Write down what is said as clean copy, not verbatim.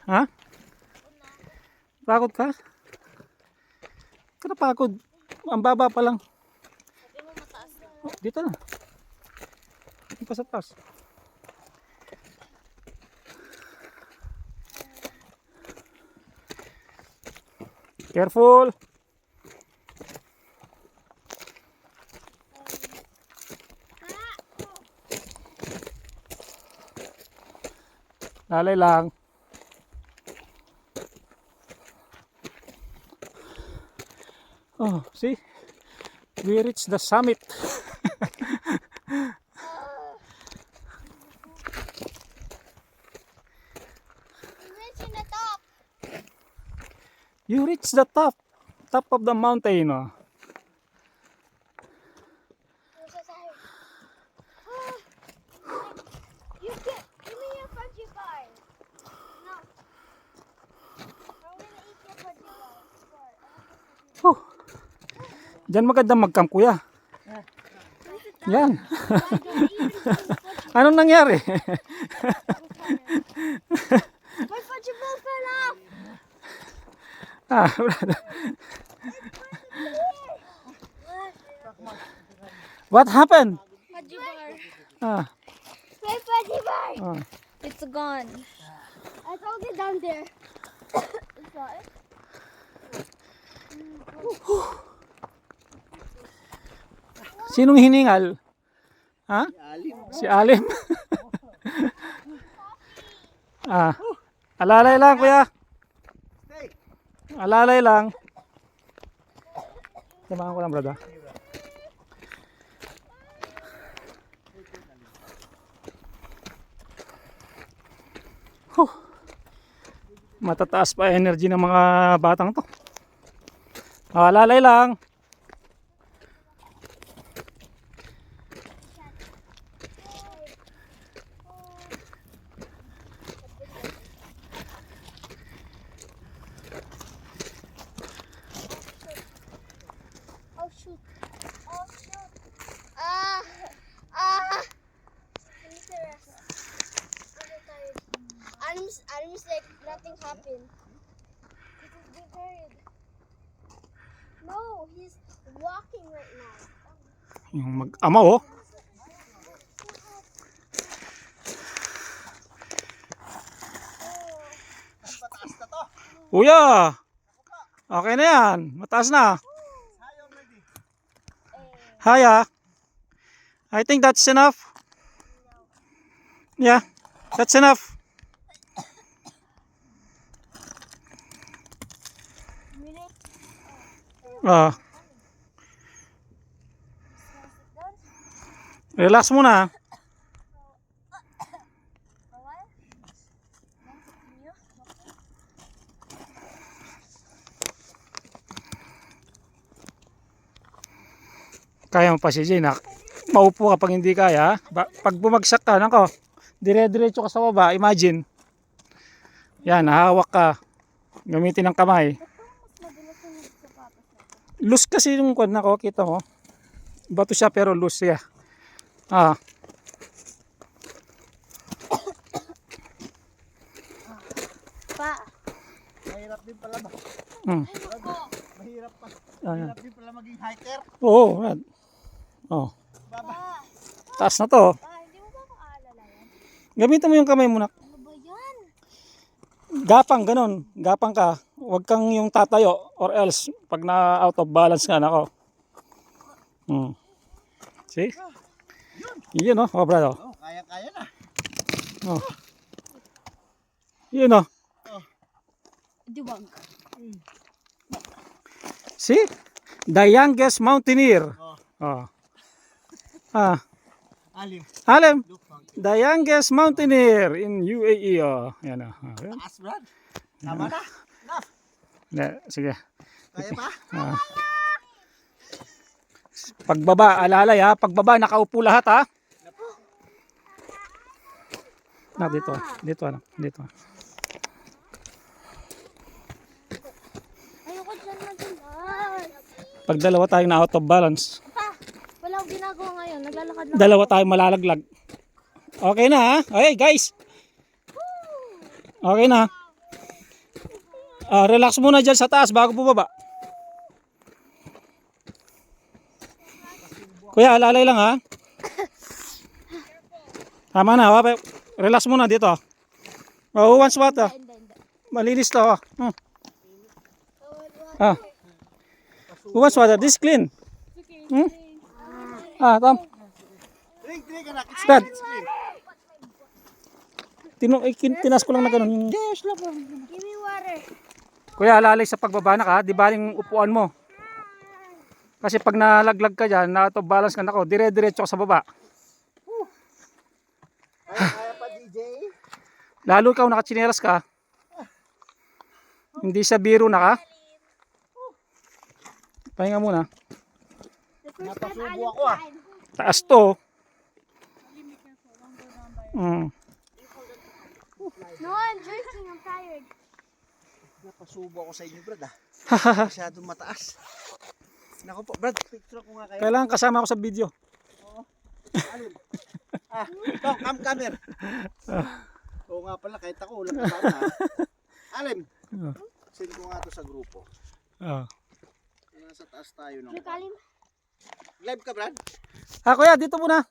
Ha? Pagod ka? Kada pagod. Ang baba pa lang. Oh, dito na. Dito pa sa taas. Careful. Lalay lang. Oh, see? We reached the summit. You reached the top of the mountain. Oh. You get, give me your fudgy bar. No. I'm gonna eat your fudgy bar. Diyan magandang mag-camp, kuya. Yan. Anong nangyari? My fudgy ball fell off. What happened? Fudgy bar. Ah, My fudgy bar. ah. It's gone. I found it down there. Is that it? Sinong hiningal? Ha? Si Alim. Ah, alalay lang, kuya. Alalay lang. Samahan ko lang, brother. Matataas pa energy ng mga batang to. Alalay lang. Oh shoot. Oh shoot. I need to rest. I'm so tired. Adam's like nothing happened. He's being tired. No, he's walking right now. Yung mag-ama, oh. Kuya, okay na yan. Mataas na. Haya. I think that's enough. Yeah, that's enough. Relax muna. Kaya mo pa si Jane. Maupo ka pag hindi kaya. Pag bumagsak ka, nako, dire-diretso ka sa baba. Imagine. Yan, hawak ka. Gamitin ang kamay. Loose kasi yung kwan na ko. Kita mo. Bato siya pero loose siya. Ah. Pa. Mahirap din pala ba? Mahirap pa. Mahirap din pala maging hiker. Oo. Yan. Oh. Pa. Taas na to. Hindi mo ba makaalala yan? Gamitin mo yung kamay muna. Ano ba yan? Gapang, ganun. Gapang ka. Huwag kang yung tatayo or else pag na out of balance ka nako. See? Yun oh, brother. Oh, kaya-kaya na. Oh. Yun oh. Diwag. See? The youngest mountaineer. Oh. Oh. Alim. Alim. The youngest mountaineer in UAE. Oh. Yan oh. Taas, Brad. Tama na. Enough. Sige. Kaya pa? Pagbaba, alalay ha. Pagbaba, nakaupo lahat ha. Dito. Dito. Ayoko dyan mag-ilan. Pag dalawa tayong na out of balance, Pa, wala akong ginagawa ngayon. Naglalakad lang. dalawa tayong malalaglag. Okay na ha? Okay guys. Okay na. Relax muna dyan sa taas bago bumaba. Kuya, alalay lang ha. Tama na, ha? Relax muna dito. Oh, who wants water? Malinis to. Who wants water? This is clean. Tom. Drink, anak. It's Dad. it's clean. Tinas ko lang na ganun. Yes, love. Give me water. Kuya, alalay sa pagbaba na ka. Di ba yung upuan mo? Kasi pag nalaglag ka dyan, balance ka na ko, dire-diretso ka sa baba. Kaya pa, DJ. Lalo ikaw nakatsinelas ka. Hindi sa biro na ka. Pahinga muna. The first time Napasubo Alim ako, ah. tried. Taas to. Mm. No, I'm drinking. I'm tired. Napasubo ako sa inyo, Brad. Masyadong mataas. Nako po, Brad, picture ko nga kayo. Kailangan kasama ako sa video. Alim. Come here. Oo nga pala, kahit ako, ulang kasama. Alim. Send ko nga to sa grupo. Nasa taas tayo ng... Look, Alim. Live ka, Brad? Kuya, dito muna.